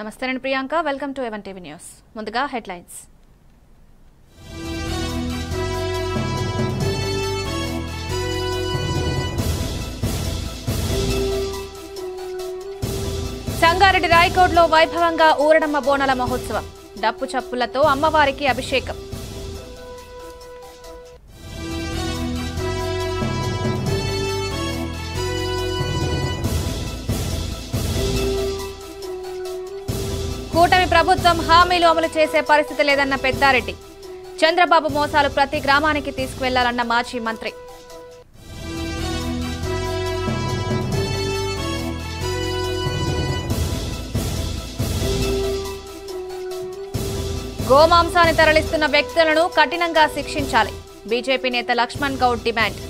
నమస్తే నేను Priyanka welcome to ఎవన్ టీవీ న్యూస్ ముందుగా హెడ్లైన్స్ సంగారెడ్డి రాయకోడ్లో వైభవంగా ఊరడమ్మ బోనాల మహోత్సవం డప్పు చప్పులతో అమ్మవారికి అభిషేకం కూటమి ప్రభుత్వం హామీలు అమలు చేసే పరిస్థితి లేదన్న పెద్దారెడ్డి చంద్రబాబు మోసాలు ప్రతి గ్రామానికి తీసుకువెళ్లాలన్న మాజీ మంత్రి గోమాంసాన్ని తరలిస్తున్న వ్యక్తులను కఠినంగా శిక్షించాలి బీజేపీ నేత లక్ష్మణ్ గౌడ్ డిమాండ్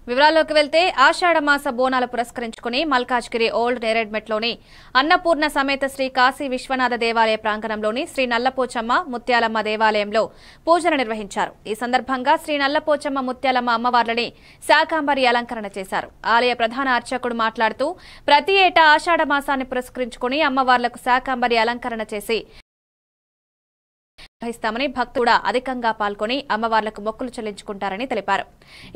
వివరాల్లోకి వెళ్తే ఆషాఢ మాస బోనాలు పురస్కరించుకుని మల్కాజ్గిరి ఓల్డ్ నేరేడ్మెట్లోని అన్నపూర్ణ సమేత శ్రీ కాశీ విశ్వనాథ దేవాలయ ప్రాంగణంలోని శ్రీ నల్లపోచమ్మ ముత్యాలమ్మ దేవాలయంలో పూజలు నిర్వహించారు. ఈ సందర్భంగా శ్రీ నల్లపోచమ్మ ముత్యాలమ్మ అమ్మవార్లని శాకాంబరి అలంకరణ చేశారు. ఆలయ ప్రధాన అర్చకుడు మాట్లాడుతూ ప్రతి ఏటా ఆషాఢ మాసాన్ని పురస్కరించుకుని అమ్మవార్లకు శాకాంబరి అలంకరణ చేసి నిర్వహిస్తామని భక్తులు అధికంగా పాల్గొని అమ్మవార్లకు మొక్కులు చెల్లించుకుంటారని తెలిపారు.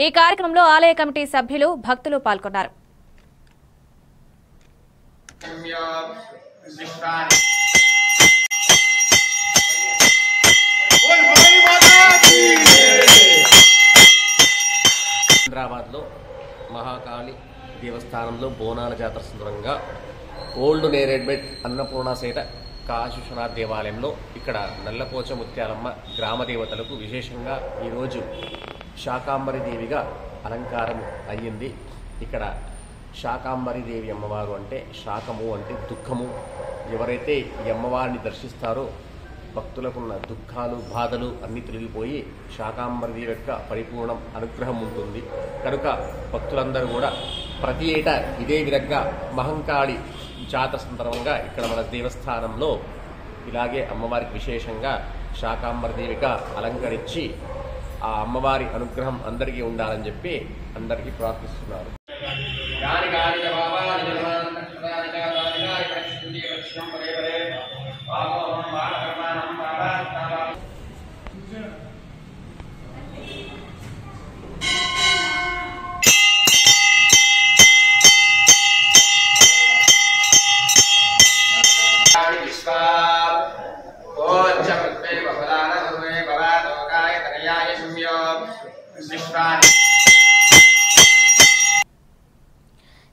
ఈ కార్యక్రమంలో ఆలయ కమిటీ సభ్యులు భక్తులు పాల్గొన్నారు. హైదరాబాద్లో మహాకాళి దేవస్థానంలో బోనాల జాతర సందర్భంగా ఓల్డ్ నేరేడ్మెట్ అన్నపూర్ణ సేట కాశీ విశ్వనాథ దేవాలయంలో ఇక్కడ నల్లపోచ ముత్యాలమ్మ గ్రామ దేవతలకు విశేషంగా ఈరోజు శాకాంబరి దేవిగా అలంకారం అయ్యింది. ఇక్కడ శాకాంబరి దేవి అమ్మవారు అంటే శాకము అంటే దుఃఖము. ఎవరైతే ఈ అమ్మవారిని దర్శిస్తారో భక్తులకున్న దుఃఖాలు బాధలు అన్నీ తొలగిపోయి శాకాంబరి దేవి యొక్క పరిపూర్ణం అనుగ్రహం ఉంటుంది. కనుక భక్తులందరూ కూడా ప్రతి ఏటా ఇదే విధంగా మహంకాళి జాతర సందర్భంగా ఇక్కడ మన దేవస్థానంలో ఇలాగే అమ్మవారికి విశేషంగా శాకాంబరి దేవిగా అలంకరించి ఆ అమ్మవారి అనుగ్రహం అందరికీ ఉండాలని చెప్పి అందరికీ ప్రార్థిస్తున్నారు.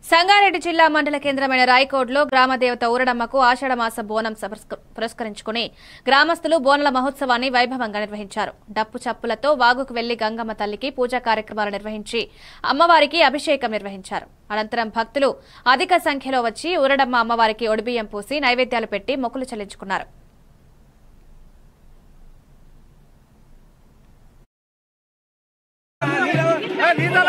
సంగారెడ్డి జిల్లా మండల కేంద్రమైన రాయకోడ్లో గ్రామదేవత ఊరడమ్మకు ఆషాఢమాస బోనం పురస్కరించుకుని గ్రామస్తులు బోనాల మహోత్సవాన్ని వైభవంగా నిర్వహించారు. డప్పు చప్పులతో వాగుకు వెళ్లి గంగమ్మ తల్లికి పూజా కార్యక్రమాలు నిర్వహించి అమ్మవారికి అభిషేకం నిర్వహించారు. అనంతరం భక్తులు అధిక సంఖ్యలో వచ్చి ఊరడమ్మ అమ్మవారికి ఒడిబియ్యం పూసి నైవేద్యాలు పెట్టి మొక్కులు చెల్లించుకున్నారు. Ni da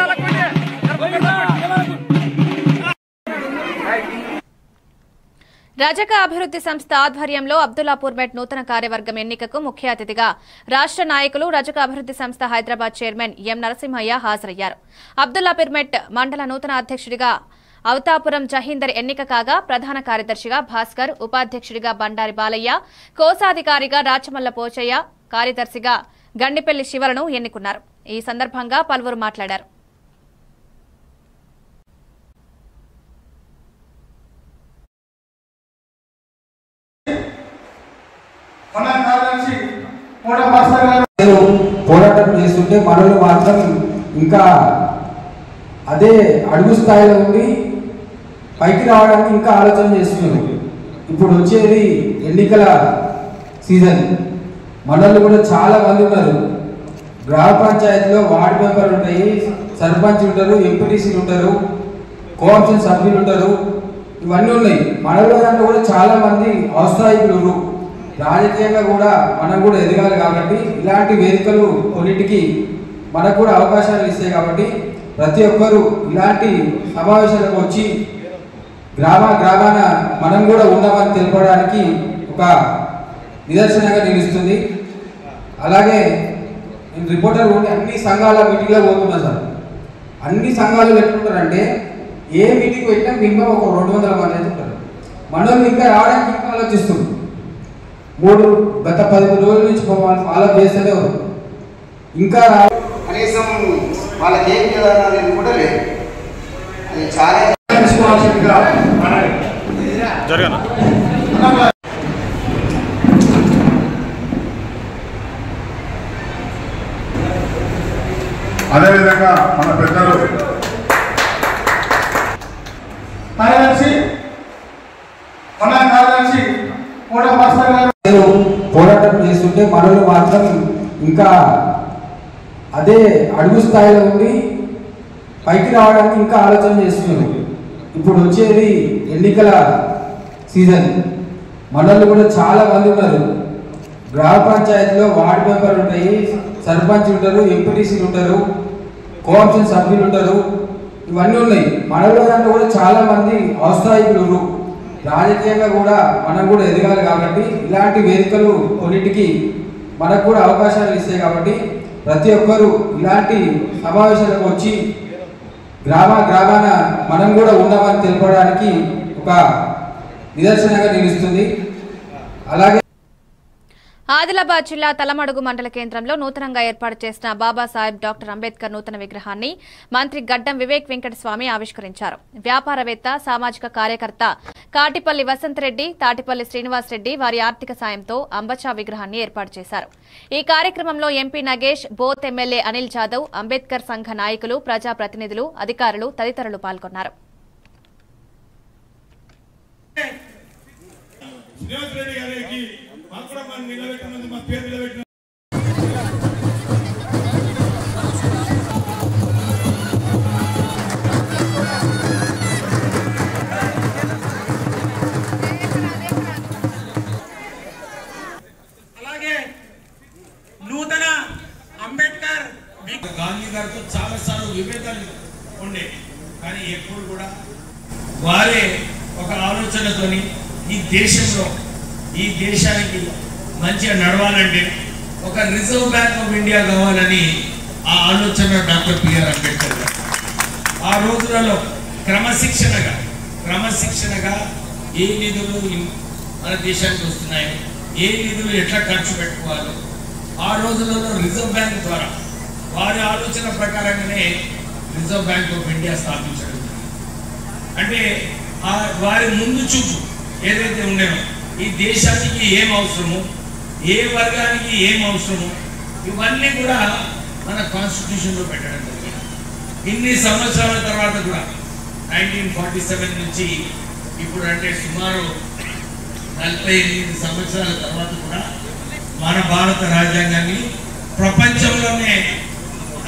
la coña. రజక అభివృద్ధి సంస్థ ఆధ్వర్యంలో అబ్దుల్లాపూర్ మెట్ నూతన కార్యవర్గం ఎన్నికకు ముఖ్య అతిథిగా రాష్ట్ర నాయకులు రజక అభివృద్ధి సంస్థ హైదరాబాద్ చైర్మన్ ఎం నరసింహయ్య హాజరయ్యారు. అబ్దుల్లాపూర్ మెట్ మండల నూతన అధ్యక్షుడిగా అవతాపురం జహీందర్ ఎన్నిక కాగా ప్రధాన కార్యదర్శిగా భాస్కర్, ఉపాధ్యక్షుడిగా బండారి బాలయ్య, కోశాధికారిగా రాచమల్ల పోచయ్య, కార్యదర్శిగా గండిపెల్లి శివలను ఎన్నుకున్నారు. ఈ సందర్భంగా పలువురు మాట్లాడారు. పోరాటం చేస్తుంటే మనలు మాత్రం ఇంకా అదే అడుగు స్థాయిలో ఉండి పైకి రావడానికి ఇంకా ఆలోచన చేస్తున్నారు. ఇప్పుడు వచ్చేది ఎన్నికల సీజన్. మనలు కూడా చాలా మంది ఉన్నారు. గ్రామ పంచాయతీలో వార్డు మెంబర్లు ఉంటాయి, సర్పంచ్ ఉంటారు, ఎంపీటీసీలు ఉంటారు, కోఆప్షన్ సభ్యులు ఉంటారు, ఇవన్నీ ఉన్నాయి. మనలో దాంట్లో కూడా చాలా మంది ఔత్సాహికులు. రాజకీయంగా కూడా మనం కూడా ఎదగాలి కాబట్టి ఇలాంటి వేదికలు కొన్నిటికి మనకు కూడా అవకాశాలు ఇస్తాయి. కాబట్టి ప్రతి ఒక్కరూ ఇలాంటి సమావేశాలకు వచ్చి గ్రామాన మనం కూడా ఉన్నామని తెలపడానికి ఒక నిదర్శనంగా నిలుస్తుంది. అలాగే నేను రిపోర్టర్ ఉండి అన్ని సంఘాల మీటింగ్లో పోతున్నా సార్. అన్ని సంఘాలు పెట్టుకుంటారంటే ఏ మీటింగ్ పెట్టినా మినిమం ఒక 200 మంది అయితే ఉంటారు. మనం ఇంకా రావడానికి ఇంకా ఆలోచిస్తుంది. గత 10 రోజుల నుంచి ఫాలో చేస్తూనే ఇంకా కనీసం వాళ్ళకి ఏం చేయాలనేది కూడా లేదు. అది చాలా అదేవిధంగా మన పెద్దలు పోరాటం చేస్తుంటే మనలు మాత్రం ఇంకా అదే అడుగు స్థాయిలో ఉండి పైకి రావడానికి ఇంకా ఆలోచన చేస్తున్నారు. ఇప్పుడు వచ్చేది ఎన్నికల సీజన్. మనలు కూడా చాలా మంది ఉన్నారు. గ్రామ పంచాయతీలో వార్డు మెంబర్లు ఉంటాయి, సర్పంచ్ ఉంటారు, ఎంపీటీసీలు ఉంటారు, కోఆప్షన్ సభ్యులు ఉంటారు, ఇవన్నీ ఉన్నాయి. మనలో దాంట్లో కూడా చాలా మంది ఔత్సాహికులు. రాజకీయంగా కూడా మనం కూడా ఎదగాలి కాబట్టి ఇలాంటి వేదికలు కొన్నిటికి మనకు కూడా అవకాశాలు ఇస్తాయి. కాబట్టి ప్రతి ఒక్కరూ ఇలాంటి సమావేశాలకు వచ్చి గ్రామాన మనం కూడా ఉన్నామని తెలపడానికి ఒక నిదర్శనంగా నిలుస్తుంది. అలాగే ఆదిలాబాద్ జిల్లా తలమడుగు మండల కేంద్రంలో నూతనంగా ఏర్పాటు చేసిన బాబాసాహెబ్ డాక్టర్ అంబేద్కర్ నూతన విగ్రహాన్ని మంత్రి గడ్డం వివేక్ వెంకటస్వామి ఆవిష్కరించారు. వ్యాపారవేత్త, సామాజిక కార్యకర్త కాటిపల్లి వసంతరెడ్డి, తాటిపల్లి శ్రీనివాసరెడ్డి వారి ఆర్థిక సాయంతో అంబచా విగ్రహాన్ని ఏర్పాటు చేశారు. ఈ కార్యక్రమంలో MP Nagesh, both MLA Anil Jadhav, Ambedkar సంఘ నాయకులు, ప్రజాప్రతినిధులు, అధికారులు తదితరులు పాల్గొన్నారు. అలాగే నూతన అంబేద్కర్ గాంధీ గారితో చాలాసార్లు విభేదాలు ఉండే, కానీ ఎప్పుడు కూడా వారే ఒక ఆలోచనతోని ఈ దేశానికి మంచిగా నడవాలంటే ఒక రిజర్వ్ బ్యాంక్ ఆఫ్ ఇండియా కావాలని ఆ ఆలోచన డాక్టర్ బిఆర్ అంబేద్కర్ గారు ఆ రోజులలో క్రమశిక్షణగా ఏ నిధులు మన దేశానికి వస్తున్నాయో, ఏ నిధులు ఎట్లా ఖర్చు పెట్టుకోవాలో ఆ రోజులలో రిజర్వ్ బ్యాంక్ ద్వారా వారి ఆలోచన ప్రకారంగానే రిజర్వ్ బ్యాంక్ ఆఫ్ ఇండియా స్థాపించడం. అంటే వారి ముందు చూపు ఏదైతే ఉండేనో ఈ దేశానికి ఏం అవసరమో, ఏ వర్గానికి ఏం అవసరమో ఇవన్నీ కూడా మన కాన్స్టిట్యూషన్లో పెట్టడం జరిగింది. ఇన్ని సంవత్సరాల తర్వాత కూడా 1947 నుంచి ఇప్పుడు అంటే సుమారు 48 సంవత్సరాల తర్వాత కూడా మన భారత రాజ్యాంగాన్ని ప్రపంచంలోనే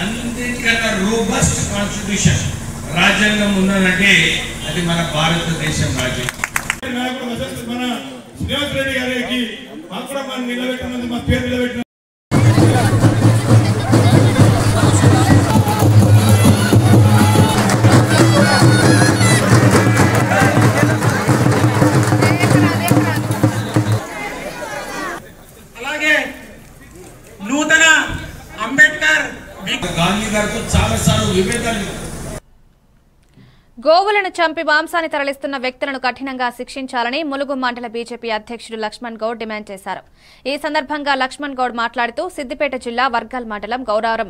అన్నింటికన్నా రోబస్ట్ కాన్స్టిట్యూషన్ రాజ్యాంగం ఉన్నదంటే అది మన భారతదేశం రాజ్యాంగం. మన శ్రీనివాస్ రెడ్డి గారికి నిలబెట్టినందుకు మా పేరు నిలబెట్టిన గోవులను చంపి మాంసాన్ని తరలిస్తున్న వ్యక్తులను కఠినంగా శిక్షించాలని ములుగు మండల బీజేపీ అధ్యక్షుడు లక్ష్మణ్ గౌడ్ డిమాండ్ చేశారు. ఈ సందర్భంగా లక్ష్మణ్ గౌడ్ మాట్లాడుతూ సిద్దిపేట జిల్లా వర్గల్ మండలం గౌరారం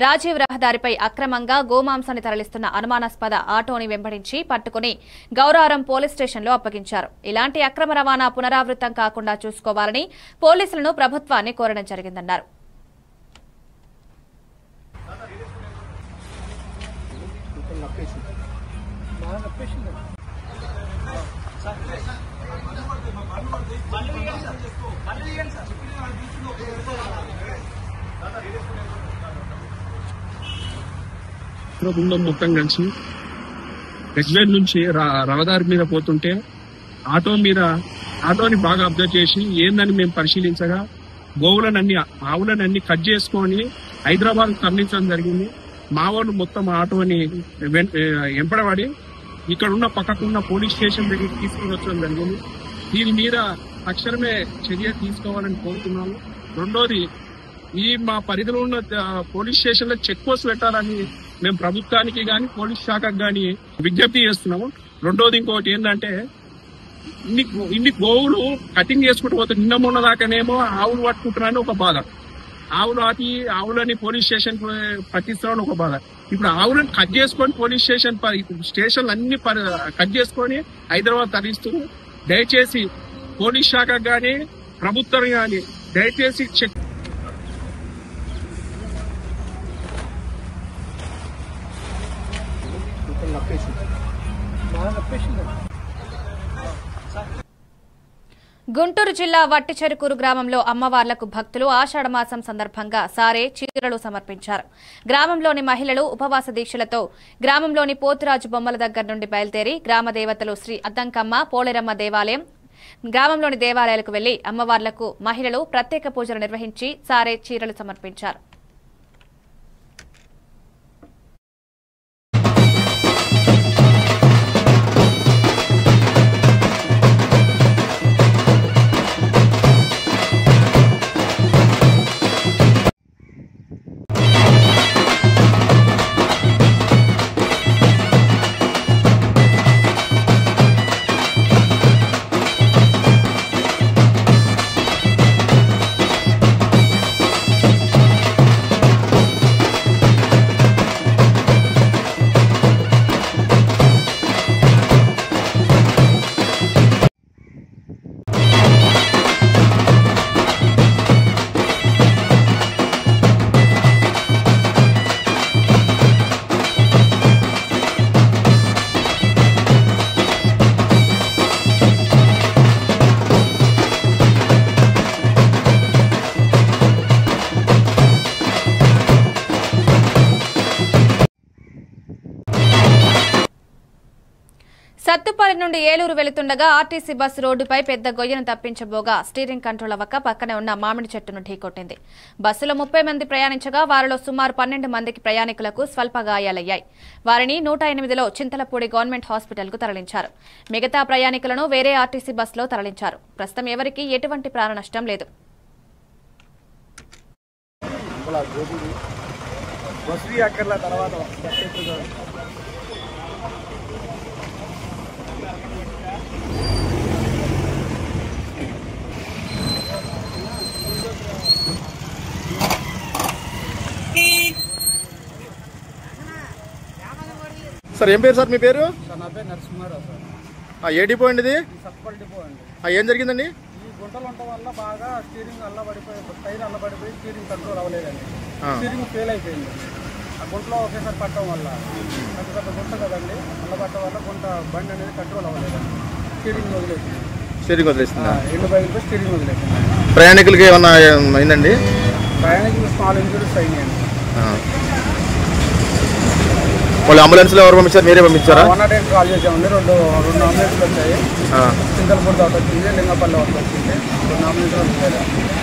రాజీవ్ రహదారిపై అక్రమంగా గోమాంసాన్ని తరలిస్తున్న అనుమానాస్పద ఆటోని వెంబడించి పట్టుకుని గౌరారం పోలీస్ స్టేషన్లో అప్పగించారు. ఇలాంటి అక్రమ రవాణా పునరావృతం కాకుండా చూసుకోవాలని పోలీసులను ప్రభుత్వాన్ని కోరడం జరిగిందన్నారు. బృందం మొత్తం కలిసి రెగ్యులర్ నుంచి రహదారి మీద పోతుంటే ఆటోని బాగా అబ్జర్వ్ చేసి ఏందని మేము పరిశీలించగా ఆవులనన్ని కట్ చేసుకొని హైదరాబాద్ తరలించడం జరిగింది. మా వాళ్ళు మొత్తం ఆటోని వెంపడబడి ఇక్కడ ఉన్న పక్కకున్న పోలీస్ స్టేషన్ దగ్గరికి తీసుకుని వచ్చడం జరిగింది. దీని మీద తక్షణమే చర్య తీసుకోవాలని కోరుతున్నాము. రెండోది, మా పరిధిలో ఉన్న పోలీస్ స్టేషన్ లో చెక్ పోస్ట్ పెట్టాలని మేము ప్రభుత్వానికి గాని పోలీస్ శాఖకు గాని విజ్ఞప్తి చేస్తున్నాము. రెండోది ఇంకోటి ఏంటంటే ఇన్ని గోవులు కటింగ్ చేసుకుంటూ పోతే నిన్న మొన్న దాకానేమో ఆవులు పట్టుకుంటున్నారని ఒక బాధ, ఆవులని పోలీస్ స్టేషన్ పట్టిస్తామని ఒక బాధ. ఇప్పుడు ఆవులను కట్ చేసుకొని పోలీస్ స్టేషన్లు అన్ని కట్ చేసుకొని హైదరాబాద్ తరలిస్తున్నారు. దయచేసి పోలీస్ శాఖకు గాని ప్రభుత్వం గాని దయచేసి చెక్ గుంటూరు జిల్లా వట్టిచెరుకూరు గ్రామంలో అమ్మవార్లకు భక్తులు ఆషాఢమాసం సందర్భంగా సారే చీరలు సమర్పించారు. గ్రామంలోని మహిళలు ఉపవాస దీక్షలతో గ్రామంలోని పోతురాజు బొమ్మల దగ్గర నుండి బయలుదేరి గ్రామ దేవతలు శ్రీ అద్దంకమ్మ పోలేరమ్మ దేవాలయం గ్రామంలోని దేవాలయాలకు వెళ్లి అమ్మవార్లకు మహిళలు ప్రత్యేక పూజలు నిర్వహించి సారే చీరలు సమర్పించారు. సత్తుపల్లి నుండి ఏలూరు వెళుతుండగా ఆర్టీసీ బస్సు రోడ్డుపై పెద్ద గొయ్యను తప్పించబోగా స్టీరింగ్ కంట్రోల్ అవ్వక పక్కనే ఉన్న మామిడి చెట్టును ఢీకొట్టింది. బస్సులో 30 మంది ప్రయాణించగా వారిలో సుమారు 12 మందికి ప్రయాణికులకు స్వల్ప గాయాలయ్యాయి. వారిని 108లో చింతలపూడి గవర్నమెంట్ హాస్పిటల్కు తరలించారు. మిగతా ప్రయాణికులను వేరే ఆర్టీసీ బస్సులో తరలించారు. ప్రస్తుతం ఎవరికీ ఎటువంటి ప్రాణ నష్టం లేదు. సార్ ఏం పేరు సార్ మీ పేరు? నా పేరు నరసింహారావు సార్. ఏ డిపో అండి ఇది? సత్పల్లి డిపో అండి. ఏం జరిగిందండి? ఈ గుంటలు ఉండటం వల్ల బాగా స్టీరింగ్ అల్లబడిపోయి టైర్ అల్లబడిపోయి స్టీరింగ్ కంట్రోల్ అవ్వలేదండి. స్టీరింగ్ ఫెయిల్ అయిపోయింది. ఆ గుంటలో ఒకేసారి పట్టడం వల్ల పెద్ద పెద్ద గుంట కదండి, అల్లబట్టడం వల్ల గుంట బండి అనేది కంట్రోల్ అవ్వలేదండి. స్టీరింగ్ వదిలేసింది. స్టీరింగ్ వదిలేసిందా? ఎండు బయలుపై స్టీరింగ్ వదిలేసింది. ప్రయాణికులకి ఏమన్నా అయిందండి? ప్రయాణికులు స్మాల్ ఇంజురీస్ అయినాయండి. వాళ్ళు అంబులెన్స్లో ఎవరు పంపించారు? మీరే పంపించారా? 108 కాల్ చేసామండి. రెండు అంబులెన్స్లు వచ్చాయి. చింతలపూడి దాకా వచ్చింది, లింగపల్లి వరకు వచ్చింది. 2 అంబులెన్స్లు వచ్చాయి.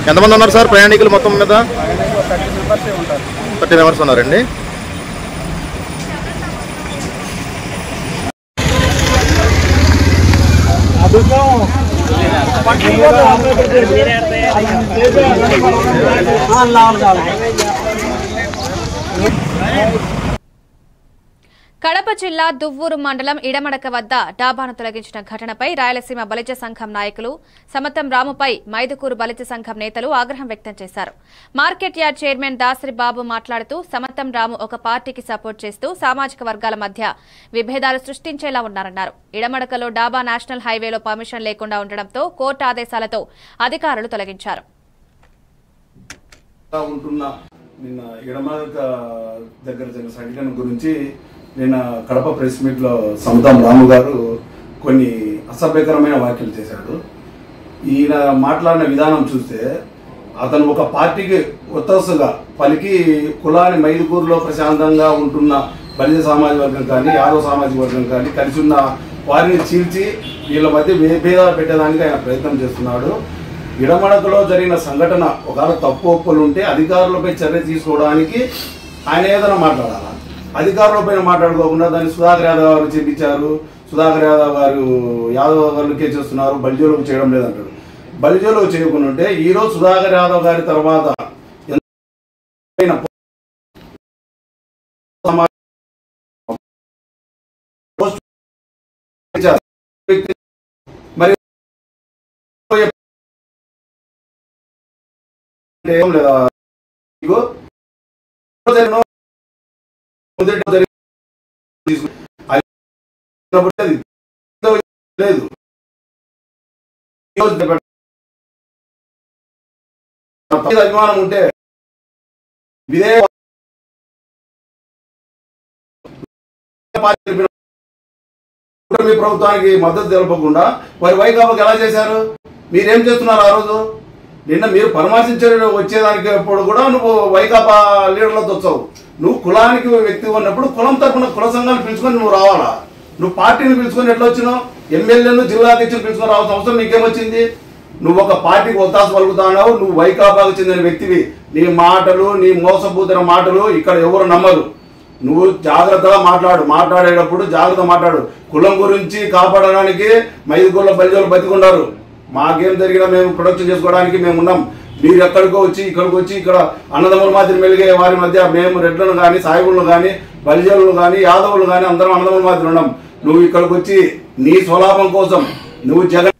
ఎంతమంది ఉన్నారు సార్ ప్రయాణికులు మొత్తం మీద? ప్రయాణికులు 30 మెంబర్సే ఉంటారు. 30 మెంబర్స్ ఉన్నారండి. కడప జిల్లా దువ్వూరు మండలం ఇడమడక వద్ద డాబాను తొలగించిన ఘటనపై రాయలసీమ బలిజ సంఘం నాయకులు సమతం రాముపై మైదుకూరు బలిజ సంఘం నేతలు ఆగ్రహం వ్యక్తం చేశారు. మార్కెట్ యార్డ్ చైర్మన్ దాసరి బాబు మాట్లాడుతూ సమతం రాము ఒక పార్టీకి సపోర్ట్ చేస్తూ సామాజిక వర్గాల మధ్య విభేదాలు సృష్టించేలా ఉన్నారన్నారు. ఇడమడకలో డాబా నేషనల్ హైవేలో పర్మిషన్ లేకుండా ఉండడంతో కోర్టు ఆదేశాలతో అధికారులు తొలగించారు. నిన్న ఇడమడక దగ్గర జరిగిన సంఘటన గురించి నిన్న కడప ప్రెస్ మీట్లో సమతం రాము గారు కొన్ని అసభ్యకరమైన వ్యాఖ్యలు చేశాడు. ఈయన మాట్లాడిన విధానం చూస్తే అతను ఒక పార్టీకి ఒత్తసుగా పలికి కులాన్ని మైదుకూరులో ప్రశాంతంగా ఉంటున్న బలిజ సామాజిక వర్గం కానీ యాదవ సామాజిక వర్గం కానీ కలిసి ఉన్న వారిని చీల్చి వీళ్ళ మధ్య భేదాలు పెట్టడానికి ఆయన ప్రయత్నం చేస్తున్నాడు. ఇడమడకలో జరిగిన సంఘటన ఒకవేళ తప్పు ఒప్పులు ఉంటే అధికారులపై చర్య తీసుకోవడానికి ఆయన ఏదైనా మాట్లాడాలి. అధికారులపైన మాట్లాడుకోకుండా దాన్ని సుధాకర్ యాదవ్ గారు చేపించారు, సుధాకర్ యాదవ్ గారు యాదవ్ గారులకే చేస్తున్నారు, బలిజోలకు చేయడం లేదంటారు. బలిజోలకు చేయకుండా ఉంటే ఈరోజు సుధాకర్ యాదవ్ గారి తర్వాత మరి లేదు అభిమానం ఉంటే ప్రభుత్వానికి మద్దతు తెలపకుండా వారి వైకాపాకి ఎలా చేశారు? మీరేం చేస్తున్నారు? ఆ రోజు నిన్న మీరు పరామర్శించే వచ్చేదానికి అప్పుడు కూడా నువ్వు వైకాపా లీడర్లతో వచ్చావు. నువ్వు కులానికి వ్యక్తి ఉన్నప్పుడు కులం తరపున కుల సంఘాన్ని పిలుచుకొని నువ్వు రావాలా? నువ్వు పార్టీని పిలుచుకొని ఎట్లా వచ్చినావు? ఎమ్మెల్యేను జిల్లా అధ్యక్షులు పిలుచుకొని రావాల్సిన అవసరం నీకేమొచ్చింది? నువ్వు ఒక పార్టీకి ఒత్తాస పలుకుతున్నావు. నువ్వు వైకాపాకు చెందిన వ్యక్తివి. నీ మాటలు, నీ మోసపూరిత మాటలు ఇక్కడ ఎవరు నమ్మరు. నువ్వు జాగ్రత్తగా మాట్లాడేటప్పుడు జాగ్రత్తగా మాట్లాడు. కులం గురించి కాపాడడానికి మైదుకూరులో బలిజోలు బతికున్నారు. మాకేం జరిగినా మేము ప్రొడక్షన్ చేసుకోవడానికి మేము ఉన్నాం. మీరు ఎక్కడికో వచ్చి ఇక్కడికి వచ్చి ఇక్కడ అన్నదమ్ముల మాదిరి మెలిగే వారి మధ్య మేము రెడ్లను కానీ సాయిబులను కానీ బలిజోలను కానీ యాదవులు కానీ అందరం అన్నదమ్ముల మాదిరి ఉన్నాం. నువ్వు ఇక్కడికి వచ్చి నీ స్వలాభం కోసం నువ్వు జగన్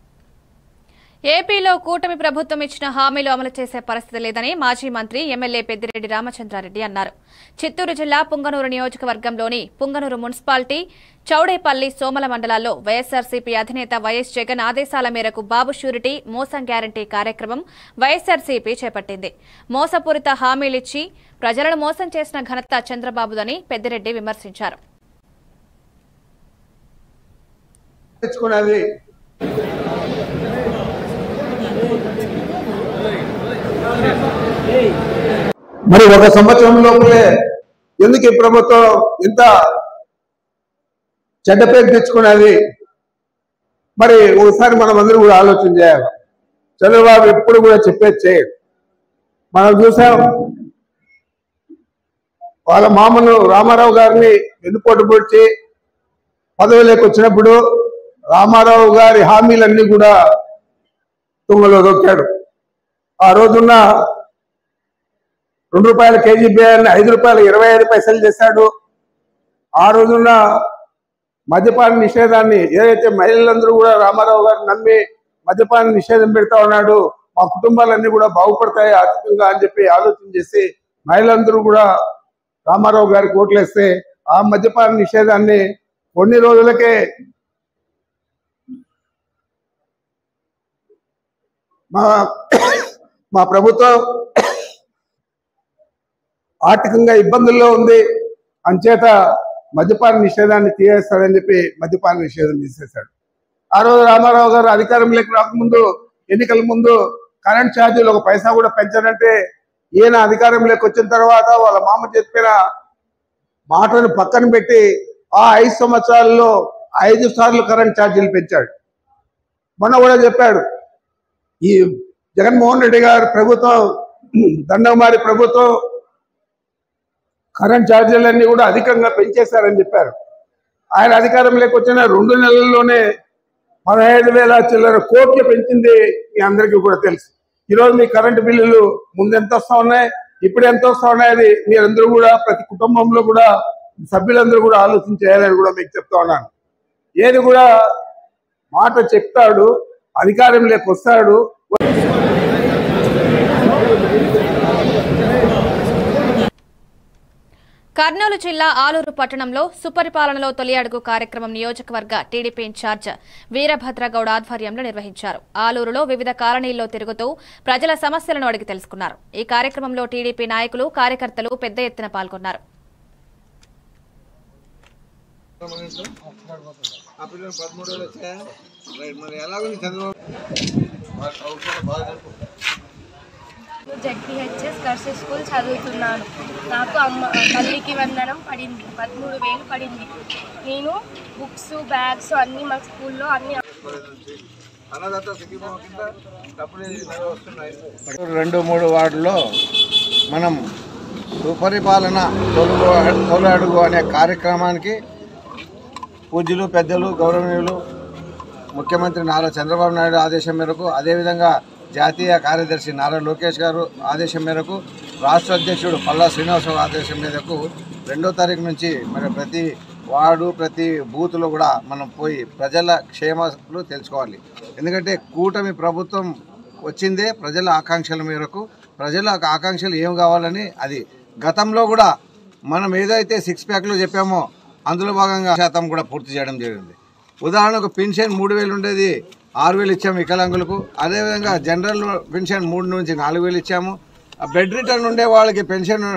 ఏపీలో కూటమి ప్రభుత్వం ఇచ్చిన హామీలు అమలు చేసే పరిస్థితి లేదని మాజీ మంత్రి ఎమ్మెల్యే పెద్దిరెడ్డి రామచంద్రారెడ్డి అన్నారు. చిత్తూరు జిల్లా పుంగనూరు నియోజకవర్గంలోని పుంగనూరు మున్సిపాలిటీ చౌడేపల్లి సోమల మండలాల్లో వైఎస్సార్సీపీ అధినేత వైఎస్ జగన్ ఆదేశాల మేరకు బాబు షూరిటీ మోసం గ్యారంటీ కార్యక్రమం వైఎస్సార్సీపీ చేపట్టింది. మోసపూరిత హామీలిచ్చి ప్రజలను మోసం చేసిన ఘనత చంద్రబాబుదని పెద్దిరెడ్డి విమర్శించారు. మరి ఒక సంవత్సరం లోపలే ఎందుకు ఈ ప్రభుత్వం ఇంత చెడ్డ పేరు తెచ్చుకున్నది? మరి ఒకసారి మనం అందరూ కూడా ఆలోచన చేయాలి. చంద్రబాబు ఎప్పుడు కూడా చెప్పేది చేయదు. మనం చూసాం, వాళ్ళ మామను రామారావు గారిని వెన్నుపోటు పొడిచి పదవిలోకి వచ్చినప్పుడు రామారావు గారి హామీలన్నీ కూడా తుంగలో దొక్కాడు. ఆ రోజున్న ₹2 కేజీ బియ్యాన్ని ₹5.25 చేశాడు. ఆ రోజున్న మద్యపాన నిషేధాన్ని ఏదైతే మహిళలందరూ కూడా రామారావు గారిని నమ్మి మద్యపాన నిషేధం పెడతా ఉన్నాడు, మా కుటుంబాలన్నీ కూడా బాగుపడతాయి ఆర్థికంగా అని చెప్పి ఆలోచన చేసి మహిళలందరూ కూడా రామారావు గారికి ఓట్లేస్తే ఆ మద్యపాన నిషేధాన్ని కొన్ని రోజులకే మా ప్రభుత్వం ఆర్థికంగా ఇబ్బందుల్లో ఉంది, అంచేత మద్యపాన నిషేధాన్ని తీసేస్తాడని చెప్పి మద్యపాన నిషేధం తీసేశాడు. ఆ రోజు రామారావు గారు అధికారంలోకి రాకముందు, ఎన్నికల ముందు కరెంట్ ఛార్జీలు 1 పైసా కూడా పెంచారంటే ఈయన అధికారంలోకి వచ్చిన తర్వాత వాళ్ళ మామ చెప్పిన మాటను పక్కన పెట్టి ఆ 5 సంవత్సరాల్లో 5 సార్లు కరెంట్ ఛార్జీలు పెంచాడు. మొన్న కూడా చెప్పాడు, ఈ జగన్మోహన్ రెడ్డి గారి ప్రభుత్వం, దండకుమారి ప్రభుత్వం కరెంట్ ఛార్జీలన్నీ కూడా అధికంగా పెంచేశారని చెప్పారు. ఆయన అధికారంలోకి వచ్చిన 2 నెలల్లోనే 15,000 చిల్లర కోట్లు పెంచింది మీ అందరికీ కూడా తెలుసు. ఈరోజు మీ కరెంటు బిల్లులు ముందు ఎంత వస్తా ఉన్నాయి, ఇప్పుడు ఎంత వస్తా ఉన్నాయి, అది మీరందరూ కూడా ప్రతి కుటుంబంలో కూడా సభ్యులందరూ కూడా ఆలోచన చేయాలని కూడా మీకు చెప్తా ఉన్నాను. ఏది కూడా మాట చెప్తాడు, అధికారంలోకి వస్తాడు. కర్నూలు జిల్లా ఆలూరు పట్టణంలో సుపరిపాలనలో తొలి అడుగు కార్యక్రమం నియోజకవర్గ టీడీపీ ఇన్ఛార్జ్ వీరభద్రగౌడ్ ఆధ్వర్యంలో నిర్వహించారు. ఆలూరులో వివిధ కాలనీల్లో తిరుగుతూ ప్రజల సమస్యలను అడిగి తెలుసుకున్నారు. ఈ కార్యక్రమంలో టీడీపీ నాయకులు, కార్యకర్తలు పెద్ద ఎత్తున పాల్గొన్నారు. జెడ్పీహెచ్ఎస్ గర్ల్స్ స్కూల్ చదువుతున్నాను. నాకు తల్లికి వందనం పడింది, 13,000 పడింది. నేను బుక్స్, బ్యాగ్స్ అన్నీ మా స్కూల్లో అన్ని 2-3 వార్డుల్లో మనం సుపరిపాలన తొలి అడుగు అనే కార్యక్రమానికి పూజ్యులు, పెద్దలు, గౌరవనీయులు ముఖ్యమంత్రి నారా చంద్రబాబు నాయుడు ఆదేశం మేరకు, అదేవిధంగా జాతీయ కార్యదర్శి నారా లోకేష్ గారు ఆదేశం మేరకు, రాష్ట్ర అధ్యక్షుడు పల్లా శ్రీనివాసరావు ఆదేశం మేరకు 2వ తారీఖు నుంచి మరి ప్రతి వార్డు, ప్రతి బూత్లో కూడా మనం పోయి ప్రజల క్షేమాలు తెలుసుకోవాలి. ఎందుకంటే కూటమి ప్రభుత్వం వచ్చిందే ప్రజల ఆకాంక్షల మేరకు. ప్రజల ఆకాంక్షలు ఏం కావాలని అది గతంలో కూడా మనం ఏదైతే 6 ప్యాక్లు చెప్పామో అందులో భాగంగా శాతం కూడా పూర్తి చేయడం జరిగింది. ఉదాహరణకు పెన్షన్ 3,000 ఉండేది 6,000 ఇచ్చాము వికలాంగులకు. అదేవిధంగా జనరల్ పెన్షన్ 3 నుంచి 4,000 ఇచ్చాము. బెడ్ రిటర్న్ ఉండే వాళ్ళకి పెన్షన్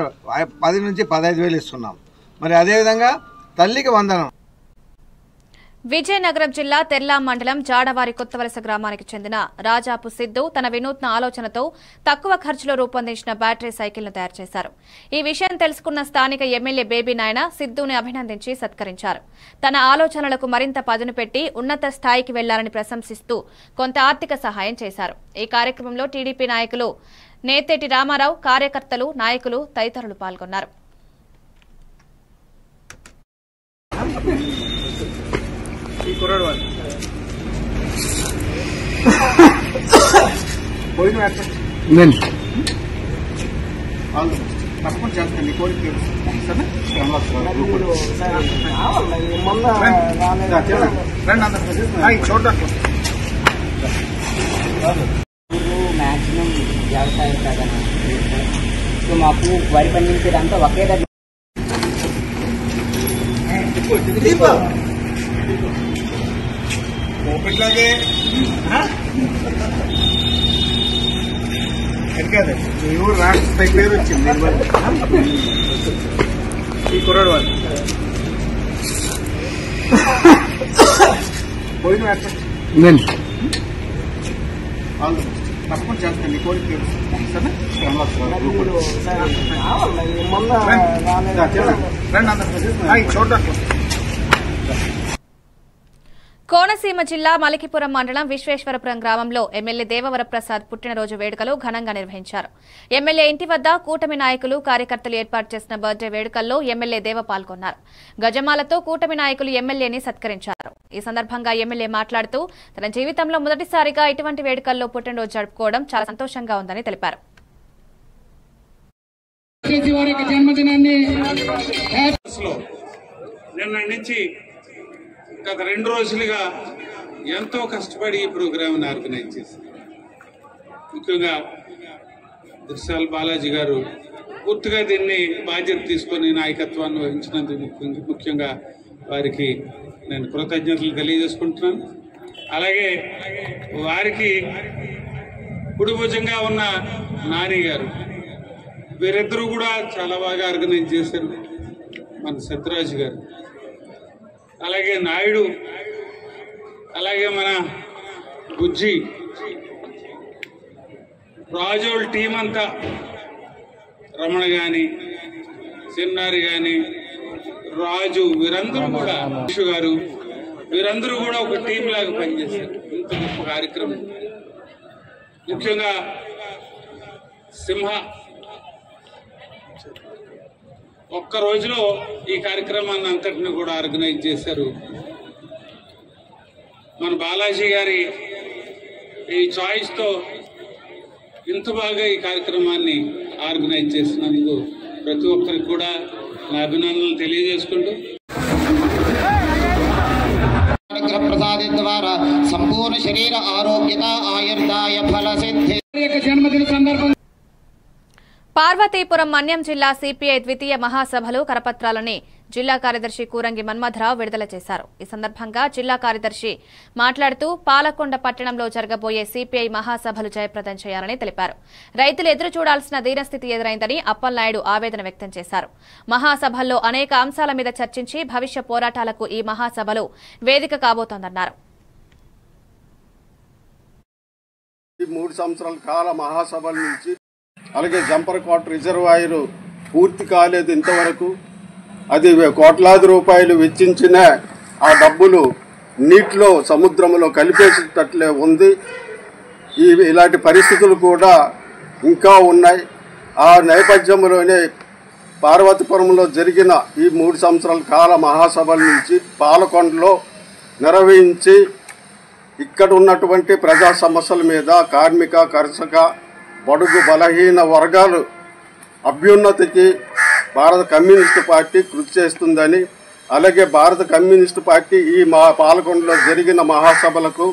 10 నుంచి 15,000 ఇస్తున్నాం. మరి అదేవిధంగా తల్లికి వందనం. విజయనగరం జిల్లా తెర్లాం మండలం జాడవారి కొత్తవలస గ్రామానికి చెందిన రాజాపు సిద్దు తన వినూత్న ఆలోచనతో తక్కువ ఖర్చులో రూపొందించిన బ్యాటరీ సైకిల్ను తయారు చేశారు. ఈ విషయం తెలుసుకున్న స్థానిక ఎమ్మెల్యే బేబీ నాయన సిద్దుని అభినందించి సత్కరించారు. తన ఆలోచనలకు మరింత పదును పెట్టి ఉన్నత స్థాయికి వెళ్లాలని ప్రశంసిస్తూ కొంత ఆర్థిక సహాయం చేశారు. ఈ కార్యక్రమంలో టీడీపీ నాయకులు నేతేటి రామారావు, కార్యకర్తలు, నాయకులు తదితరులు పాల్గొన్నారు. మ్యాక్సిమం వ్యవసాయం కదా, సో మాకు వరి పండించేదంతా ఒకే దగ్గర. రాష్ట్ర స్థాయి పేరు వచ్చింది ఈ కుర్రాడు వాళ్ళు. తప్పకుండా చేస్తాను నీ కోరిక చూడండి. కోనసీమ జిల్లా మలికిపురం మండలం విశ్వేశ్వరపురం గ్రామంలో ఎమ్మెల్యే దేవవరప్రసాద్ పుట్టినరోజు వేడుకలు ఘనంగా నిర్వహించారు. ఎమ్మెల్యే ఇంటి వద్ద కూటమి నాయకులు, కార్యకర్తలు ఏర్పాటు చేసిన బర్త్డే వేడుకల్లో ఎమ్మెల్యే దేవ పాల్గొన్నారు. గజమాలతో కూటమి నాయకులు ఎమ్మెల్యేని సత్కరించారు. ఈ సందర్భంగా ఎమ్మెల్యే మాట్లాడుతూ తన జీవితంలో మొదటిసారిగా ఇటువంటి వేడుకల్లో పుట్టినరోజు జరుపుకోవడం చాలా సంతోషంగా ఉందని తెలిపారు. గత 2 రోజులుగా ఎంతో కష్టపడి ఈ ప్రోగ్రామ్ని ఆర్గనైజ్ చేశారు. ముఖ్యంగా దిర్శాల బాలాజీ గారు పూర్తిగా దీన్ని బాధ్యత తీసుకొని నాయకత్వాన్ని వహించినందుకు ముఖ్యంగా వారికి నేను కృతజ్ఞతలు తెలియజేసుకుంటున్నాను. అలాగే వారికి కుడిభుజంగా ఉన్న నాని గారు, వీరిద్దరూ కూడా చాలా బాగా ఆర్గనైజ్ చేశారు. మన సత్యరాజు గారు, అలాగే నాయుడు, అలాగే మన బుజ్జి, రాజోల్ టీం అంతా, రమణ కానీ, సిన్నారి కానీ, రాజు, వీరందరూ కూడా, గారు, వీరందరూ కూడా ఒక టీం లాగా పనిచేశారు. ఇంత గొప్ప కార్యక్రమం. ముఖ్యంగా సింహ ఒక్క రోజులో ఈ కార్యక్రమాన్ని అంతటిని కూడా ఆర్గనైజ్ చేశారు. మన బాలాజీ గారి ఈ చాయిస్తో ఇంత బాగా ఈ కార్యక్రమాన్ని ఆర్గనైజ్ చేసినందుకు ప్రతి ఒక్కరికి కూడా నా అభినందనలు తెలియజేసుకుంటూ ప్రసాది ద్వారా సంపూర్ణ శరీర ఆరోగ్యత ఆయుర్దాయ ఫల సిద్ధి జన్మదిన సందర్భంగా పార్వతీపురం మన్యం జిల్లా సిపిఐ ద్వితీయ మహాసభలు కరపత్రాలని జిల్లా కార్యదర్శి కూరంగి మన్మథరావు విడుదల చేశారు. ఈ సందర్భంగా జిల్లా కార్యదర్శి మాట్లాడుతూ పాలకొండ పట్టణంలో జరగబోయే సిపిఐ మహాసభలు జయప్రదం చేయాలని తెలిపారు. రైతులు ఎదురు చూడాల్సిన దీనస్థితి ఎదురైందని అప్పలనాయుడు ఆవేదన వ్యక్తం చేశారు. మహాసభల్లో అనేక అంశాల మీద చర్చించి భవిష్య పోరాటాలకు ఈ మహాసభలు వేదిక కాబోతోందన్నారు. 3 సంవత్సరాల కాల మహాసభల నుంచి అలాగే జంపర్కోట రిజర్వాయర్ పూర్తి కాలేదు ఇంతవరకు. అది కోట్లాది రూపాయలు వెచ్చించిన ఆ డబ్బులు నీటిలో సముద్రంలో కలిపేసేటట్లే ఉంది. ఇలాంటి పరిస్థితులు కూడా ఇంకా ఉన్నాయి. ఆ నేపథ్యంలోనే పార్వతీపురంలో జరిగిన ఈ 3 సంవత్సరాల కాల మహాసభల నుంచి పాలకొండలో నిర్వహించి ఇక్కడ ఉన్నటువంటి ప్రజా సమస్యల మీద కార్మిక కర్షక బడుగు బలహీన వర్గాలు అభ్యున్నతికి భారత కమ్యూనిస్టు పార్టీ కృషి చేస్తుందని, అలాగే భారత కమ్యూనిస్టు పార్టీ ఈ పాలకొండలో జరిగిన మహాసభలకు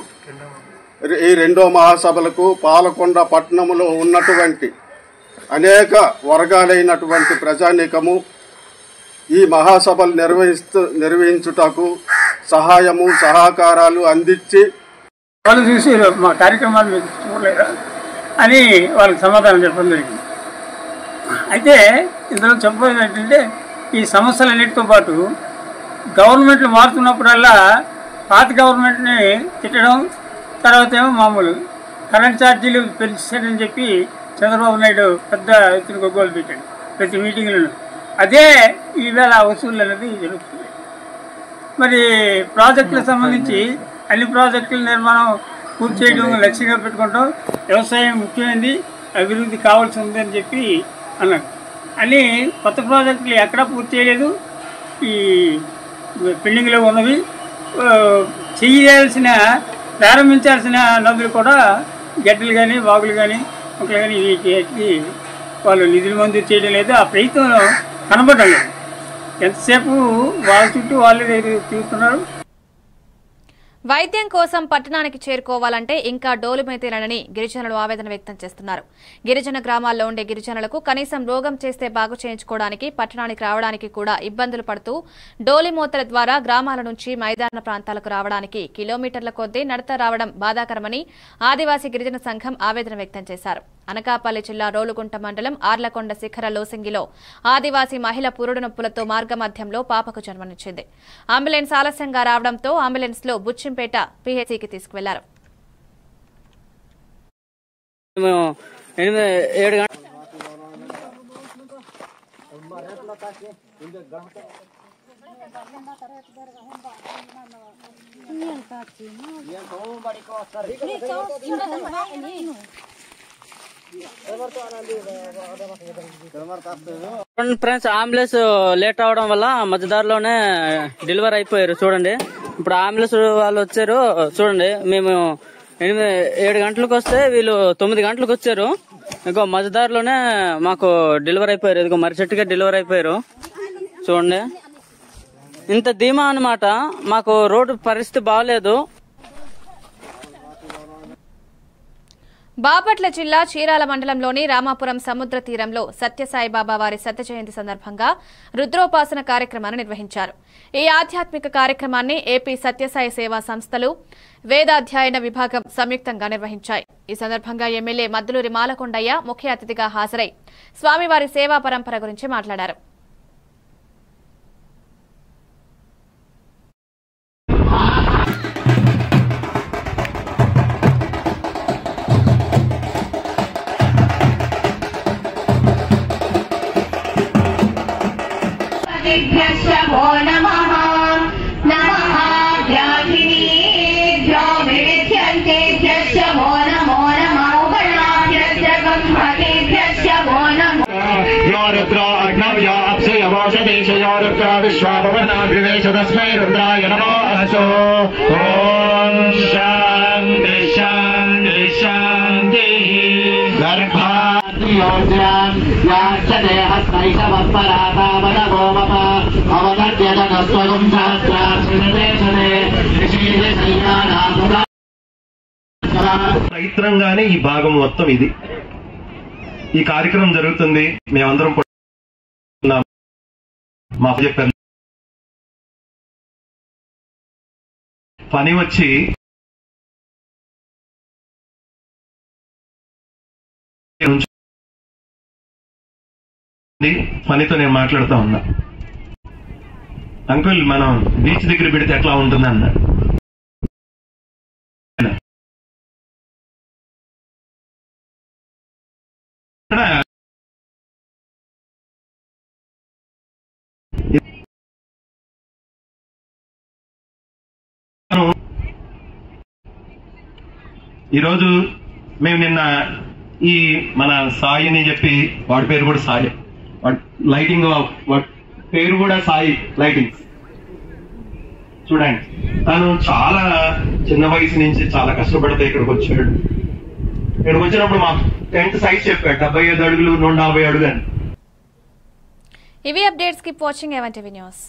ఈ 2వ మహాసభలకు పాలకొండ పట్టణంలో ఉన్నటువంటి అనేక వర్గాలైనటువంటి ప్రజానీకము ఈ మహాసభలు నిర్వహించుటకు సహాయము సహకారాలు అందించి వాళ్ళు చూసి మా కార్యక్రమాలు మీకు చూడలేదా అని వాళ్ళకి సమాధానం చెప్పడం జరిగింది. అయితే ఇందులో చెప్పేది ఏంటంటే ఈ సమస్యలన్నిటితో పాటు గవర్నమెంట్లు మారుతున్నప్పుడల్లా పాత గవర్నమెంట్ని తిట్టడం, తర్వాత ఏమో మామూలు కరెంట్ ఛార్జీలు పెంచారని చెప్పి చంద్రబాబు నాయుడు పెద్ద ఎత్తున గొగ్గోలు పెట్టాడు ప్రతి మీటింగ్లను. అదే ఈవేళ వసూళ్ళు అనేది జరుగుతుంది. మరి ప్రాజెక్టులకు సంబంధించి అన్ని ప్రాజెక్టుల నిర్మాణం పూర్తి చేయడం లక్ష్యంగా పెట్టుకుంటాం. వ్యవసాయం ముఖ్యమైనది, అభివృద్ధి కావాల్సి ఉంది అని చెప్పి అన్నాడు. అన్నీ కొత్త ప్రాజెక్టులు ఎక్కడా పూర్తి చేయలేదు. ఈ పెండింగ్లో ఉన్నవి ప్రారంభించాల్సిన నదులు కూడా గడ్డలు కానీ వాగులు కానీ ఒకళ్ళు కానీ వీటికి వాళ్ళు నిధులు మంజూరు చేయడం లేదు. ఆ ప్రయత్నం కనబడడం లేదు. ఎంతసేపు వాళ్ళ చుట్టూ వాళ్ళే తిరుగుతున్నారు. వైద్యం కోసం పట్టణానికి చేరుకోవాలంటే ఇంకా డోలుమేతేనని గిరిజనులు ఆవేదన వ్యక్తం చేస్తున్నారు. గిరిజన గ్రామాల్లో ఉండే గిరిజనులకు కనీసం రోగం చేస్తే బాగు చేయించుకోవడానికి పట్టణానికి రావడానికి కూడా ఇబ్బందులు పడుతూ డోలిమోతల ద్వారా గ్రామాల నుంచి మైదాన ప్రాంతాలకు రావడానికి కిలోమీటర్ల కొద్దీ నడత రావడం బాధాకరమని ఆదివాసీ గిరిజన సంఘం ఆవేదన వ్యక్తం చేశారు. అనకాపల్లి జిల్లా రోలుగుంట మండలం ఆర్లకొండ శిఖర లోసింగిలో ఆదివాసీ మహిళ పురుడు నొప్పులతో మార్గమధ్యంలో పాపకు జన్మనిచ్చింది. అంబులెన్స్ ఆలస్యంగా రావడంతో అంబులెన్స్ లో బుచ్చింపేట పీహెచ్సీకి తీసుకువెళ్లారు. 7 గంటల ఫ్రెండ్స్ అంబులెన్స్ లేట్ అవడం వల్ల మధ్యదారిలోనే డెలివరీ అయిపోయారు. చూడండి, ఇప్పుడు అంబులెన్స్ వాళ్ళు వచ్చారు. చూడండి, మేము 7 గంటలకు వస్తే వీళ్ళు 9 గంటలకు వచ్చారు. ఇంకో మధ్యదారిలోనే మాకు డెలివరీ అయిపోయారు. ఇదిగో మరిచెట్టుగా డెలివరీ అయిపోయారు. చూడండి, ఇంత ధీమా అన్నమాట. మాకు రోడ్డు పరిస్థితి బాగలేదు. బాపట్ల జిల్లా చీరాల మండలంలోని రామాపురం సముద్ర తీరంలో సత్యసాయిబాబా వారి సత్య జయంతి సందర్భంగా రుద్రోపాసన కార్యక్రమాన్ని నిర్వహించారు. ఈ ఆధ్యాత్మిక కార్యక్రమాన్ని ఏపీ సత్యసాయి సేవా సంస్థలు వేదాధ్యయన విభాగం సంయుక్తంగా నిర్వహించాయి. ఈ సందర్భంగా ఎమ్మెల్యే మద్దులూరి మాలకొండయ్య ముఖ్య అతిథిగా హాజరై స్వామివారి సేవా పరంపర గురించి మాట్లాడారు. नमो नमः नमः ज्ञातिनीभ्यो विविध्यन्तेभ्यश्च वो नमो नमः गणाभ्यश्च गम्भीभ्यश्च वो नमो यो रुद्रो अग्नव्यो अप्सुयवोषदेशयो रुद्रो विश्वाभवनाभिवेश तस्मै रुद्राय नमो अस्तु ॐ शान्ति शान्ति शान्तिः गर्भाद्योजाम् याक्षते हस्तैषवत्परातावद गोमप अवदर्यतस्त्वगुं शास्त्राश्रितदेशने ऋषीशैनानामुदा పవిత్రంగానే ఈ భాగం మొత్తం ఇది ఈ కార్యక్రమం జరుగుతుంది. మేమందరం మా చెప్పారు పని వచ్చి పనితో నేను మాట్లాడుతూ ఉన్నా. అంకుల్ మనం బీచ్ దగ్గర పెడితే ఎట్లా ఉంటుంది అన్న. ఈరోజు మేము నిన్న ఈ మన సాయిని చెప్పి వాడి పేరు కూడా సాయి, లైటింగ్ వాడి పేరు కూడా సాయి లైటింగ్స్. చూడండి తను చాలా చిన్న వయసు నుంచి చాలా కష్టపడితే ఇక్కడికి వచ్చాడు. ఇక్కడికి వచ్చినప్పుడు మా టెంట్ సైజ్ చెప్పాడు 75 అడుగులు 140 అడుగులు అని. ఇవి updates. Keep watching A1 TV news.